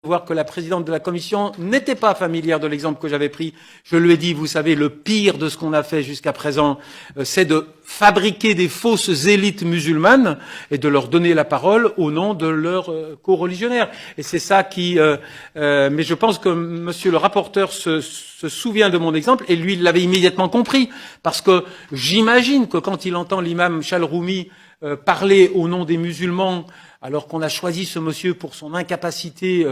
Voir que la présidente de la commission n'était pas familière de l'exemple que j'avais pris. Je lui ai dit, vous savez, le pire de ce qu'on a fait jusqu'à présent, c'est de fabriquer des fausses élites musulmanes et de leur donner la parole au nom de leurs co-religionnaires. Et c'est ça qui... mais je pense que monsieur le rapporteur se souvient de mon exemple et lui, il l'avait immédiatement compris. Parce que j'imagine que quand il entend l'imam Chalroumi parler au nom des musulmans, alors qu'on a choisi ce monsieur pour son incapacité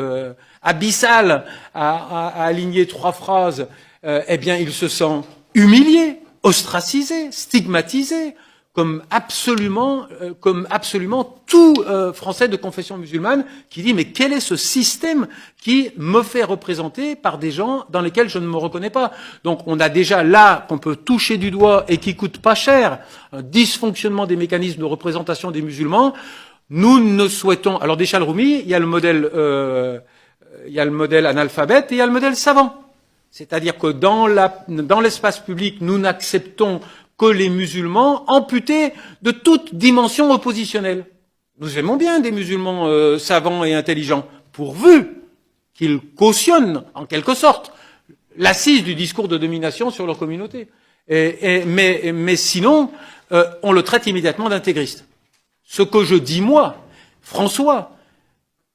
abyssale à aligner 3 phrases, eh bien il se sent humilié, ostracisé, stigmatisé, comme absolument tout Français de confession musulmane qui dit mais quel est ce système qui me fait représenter par des gens dans lesquels je ne me reconnais pas. Donc on a déjà là qu'on peut toucher du doigt et qui coûte pas cher un dysfonctionnement des mécanismes de représentation des musulmans. Nous ne souhaitons... Alors, des Chalroumi, il y a le modèle analphabète et il y a le modèle savant. C'est-à-dire que dans l'espace public, nous n'acceptons que les musulmans amputés de toute dimension oppositionnelle. Nous aimons bien des musulmans savants et intelligents, pourvu qu'ils cautionnent, en quelque sorte, l'assise du discours de domination sur leur communauté. Mais sinon, on le traite immédiatement d'intégriste. Ce que je dis, moi, François,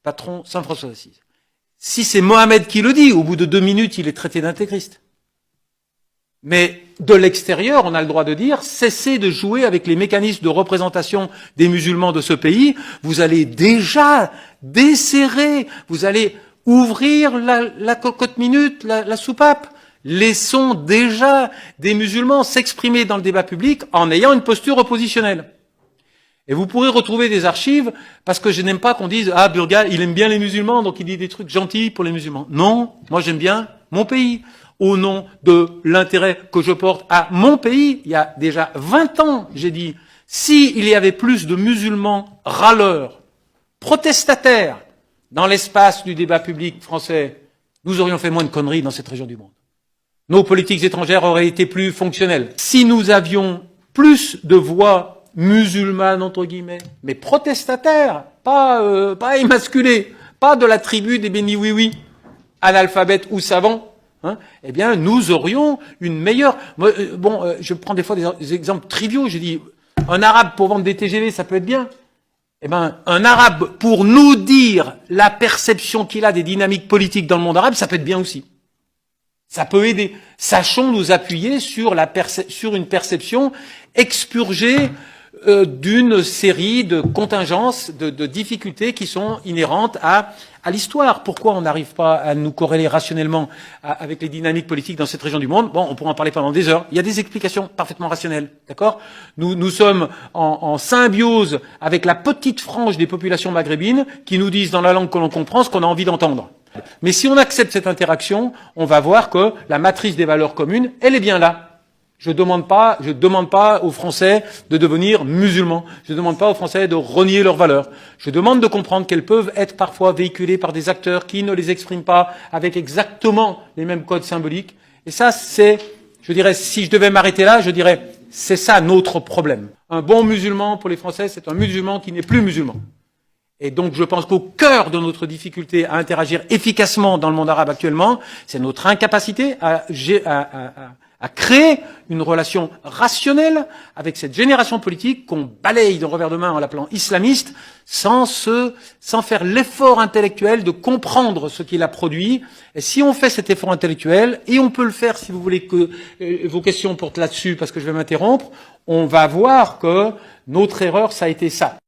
patron Saint François d'Assise, si c'est Mohamed qui le dit, au bout de 2 minutes, il est traité d'intégriste. Mais de l'extérieur, on a le droit de dire, cessez de jouer avec les mécanismes de représentation des musulmans de ce pays, vous allez déjà desserrer, vous allez ouvrir la cocotte minute, la soupape. Laissons déjà des musulmans s'exprimer dans le débat public en ayant une posture oppositionnelle. Et vous pourrez retrouver des archives, parce que je n'aime pas qu'on dise « Ah, Burga, il aime bien les musulmans, donc il dit des trucs gentils pour les musulmans. » Non, moi j'aime bien mon pays. Au nom de l'intérêt que je porte à mon pays, il y a déjà 20 ans, j'ai dit, s'il y avait plus de musulmans râleurs, protestataires, dans l'espace du débat public français, nous aurions fait moins de conneries dans cette région du monde. Nos politiques étrangères auraient été plus fonctionnelles. Si nous avions plus de voix musulmane, entre guillemets, mais protestataire, pas émasculé, pas de la tribu des bénis oui-oui, analphabètes ou savants, hein, eh bien, nous aurions une meilleure... je prends des fois des exemples triviaux, j'ai dit, un arabe pour vendre des TGV, ça peut être bien. Eh bien, un arabe pour nous dire la perception qu'il a des dynamiques politiques dans le monde arabe, ça peut être bien aussi. Ça peut aider. Sachons nous appuyer sur une perception expurgée d'une série de contingences, de difficultés qui sont inhérentes à l'histoire. Pourquoi on n'arrive pas à nous corréler rationnellement avec les dynamiques politiques dans cette région du monde? Bon, on pourra en parler pendant des heures. Il y a des explications parfaitement rationnelles, d'accord? Nous sommes en symbiose avec la petite frange des populations maghrébines qui nous disent dans la langue que l'on comprend ce qu'on a envie d'entendre. Mais si on accepte cette interaction, on va voir que la matrice des valeurs communes, elle est bien là. Je demande pas aux Français de devenir musulmans. Je ne demande pas aux Français de renier leurs valeurs. Je demande de comprendre qu'elles peuvent être parfois véhiculées par des acteurs qui ne les expriment pas avec exactement les mêmes codes symboliques. Et ça, c'est, je dirais, si je devais m'arrêter là, je dirais, c'est ça notre problème. Un bon musulman pour les Français, c'est un musulman qui n'est plus musulman. Et donc, je pense qu'au cœur de notre difficulté à interagir efficacement dans le monde arabe actuellement, c'est notre incapacité à créer une relation rationnelle avec cette génération politique qu'on balaye d'un revers de main en l'appelant islamiste, sans faire l'effort intellectuel de comprendre ce qu'il a produit. Et si on fait cet effort intellectuel, et on peut le faire si vous voulez que vos questions portent là-dessus, parce que je vais m'interrompre, on va voir que notre erreur, ça a été ça.